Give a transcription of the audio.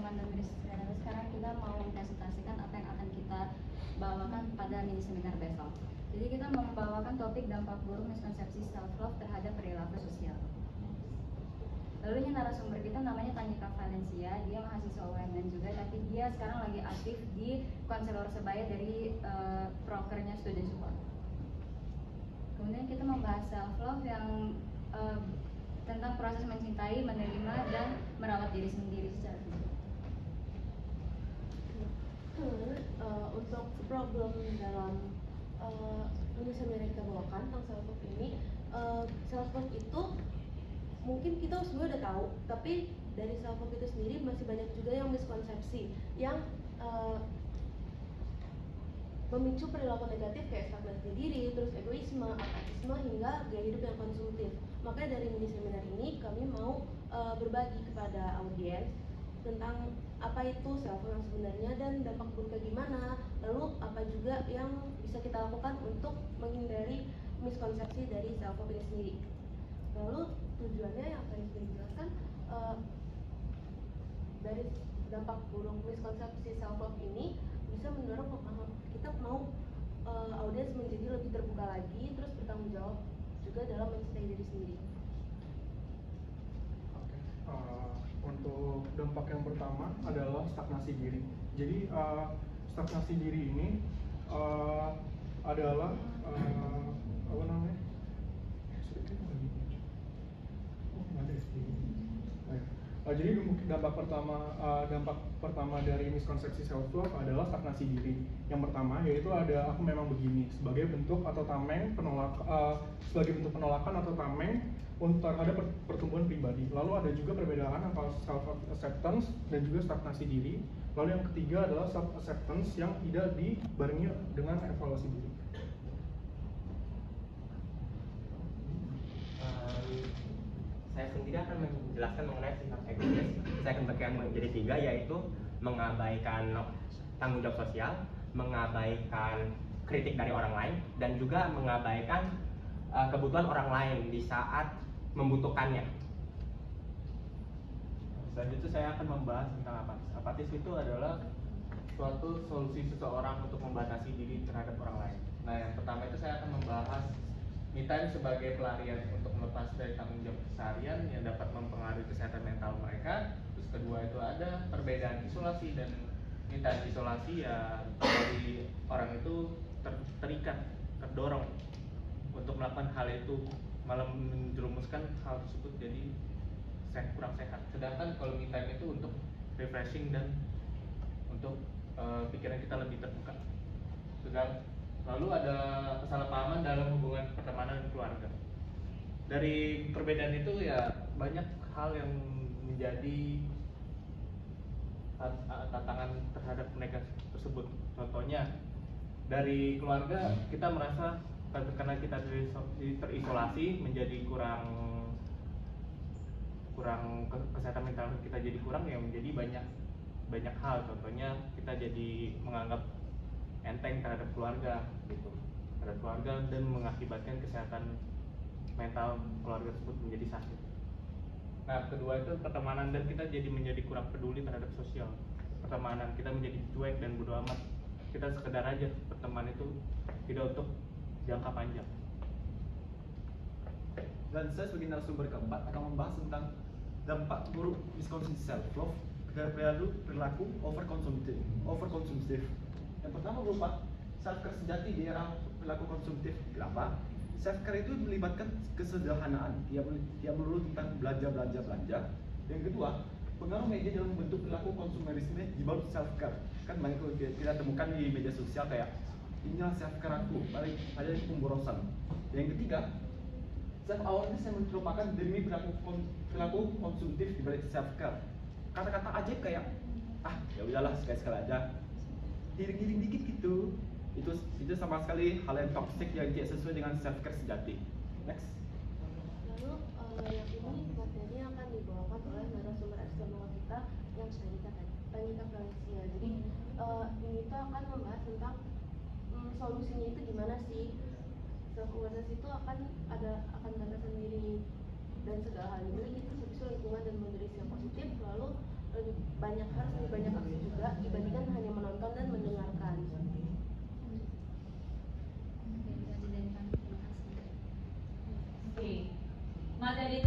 lingkungan dan berdisiplin. Sekarang kita mau mempresentasikan apa yang akan kita bawakan pada mini seminar besok. Jadi kita membawakan topik dampak buruk miskonsepsi self love terhadap perilaku sosial. Lalu ini narasumber kita namanya Tanika Valencia, dia mahasiswa UMN juga, tapi dia sekarang lagi aktif di konselor sebaya dari prokernya Student Support. Kemudian kita membahas self love yang tentang proses mencintai, menerima, dan merawat diri sendiri secara fisik. Untuk problem dalam mini seminar yang kita bawakan tentang self love ini, self love itu mungkin kita semua udah tahu, tapi dari self love itu sendiri masih banyak juga yang miskonsepsi yang memicu perilaku negatif kayak stagnasi diri, terus egoisme, apatisme, hingga gaya hidup yang konsumtif. Makanya dari mini seminar ini kami mau berbagi kepada audiens tentang apa itu self love yang sebenarnya dan dampak buruknya gimana, lalu apa juga yang bisa kita lakukan untuk menghindari miskonsepsi dari self love ini sendiri. Lalu tujuannya yang tadi sudah dijelaskan, dari dampak buruk miskonsepsi self love ini bisa mendorong kita mau audiens menjadi lebih terbuka lagi, terus bertanggung jawab juga dalam mencintai diri sendiri. Untuk dampak yang pertama adalah stagnasi diri. Jadi stagnasi diri ini adalah apa namanya? Jadi dampak pertama dari miskonsepsi self love adalah stagnasi diri. Yang pertama yaitu ada aku memang begini sebagai bentuk atau tameng penolakan atau tameng terhadap pertumbuhan pribadi. Lalu ada juga perbedaan antara self acceptance dan juga stagnasi diri. Lalu yang ketiga adalah self acceptance yang tidak dibarengi dengan evaluasi diri. Saya sendiri akan menjelaskan mengenai sifat egois. Saya akan bagi menjadi 3, yaitu mengabaikan tanggung jawab sosial, mengabaikan kritik dari orang lain, dan juga mengabaikan kebutuhan orang lain di saat membutuhkannya. Selanjutnya saya akan membahas tentang apatis. Apatis itu adalah suatu solusi seseorang untuk membatasi diri terhadap orang lain. Nah, yang pertama itu saya akan membahas me time sebagai pelarian untuk melepas dari tanggung jawab keseharian yang dapat mempengaruhi kesehatan mental mereka. Terus kedua itu ada perbedaan isolasi dan me time. Isolasi ya dari orang itu terikat, terdorong untuk melakukan hal itu, malah menjerumuskan hal tersebut jadi kurang sehat. Sedangkan kalau me time itu untuk refreshing dan untuk pikiran kita lebih terbuka. Lalu ada kesalahpahaman dalam hubungan pertemanan dan keluarga. Dari perbedaan itu ya banyak hal yang menjadi tantangan terhadap mereka tersebut. Contohnya dari keluarga kita merasa karena kita terisolasi menjadi kurang kesehatan mental kita jadi kurang, ya menjadi banyak hal. Contohnya kita jadi menganggap enteng terhadap keluarga dan mengakibatkan kesehatan mental keluarga tersebut menjadi sakit. Nah, kedua itu pertemanan, dan kita jadi menjadi kurang peduli terhadap sosial. Pertemanan kita menjadi cuek dan bodo amat. Kita sekedar aja berteman itu, tidak untuk jangka panjang. Dan saya sebagai narasumber keempat akan membahas tentang dampak buruk miskonsepsi self love terhadap perilaku overkonsumtif. Yang pertama berupa self care sejati di era perilaku konsumtif. Kenapa? Self care itu melibatkan kesederhanaan, tidak melulu tentang belanja. Yang kedua, pengaruh media dalam bentuk perilaku konsumerisme di bawah self care. Kan banyak kita temukan di media sosial kayak inilah self care aku, ada pemborosan. Yang ketiga, self awareness yang merupakan demi perilaku konsumtif di balik self care. Kata-kata ajaib kayak ya udahlah sekali-sekali aja, giring dikit gitu. Itu sama sekali hal yang toxic yang tidak sesuai dengan self care sejati. Next. Lalu yang ini materi akan dibawakan oleh narasumber eksternal kita yang Tanika Valencia. Jadi ini tuh akan membahas tentang solusinya itu gimana sih. Self awareness itu akan datang sendiri dan segala hal ini, terus habis itu lingkungan dan moderasi yang positif, lalu harus lebih banyak aksi juga dibandingkan hanya menonton dan mendengarkan. Oke, jadi dari kami, terima kasih. Oke, materi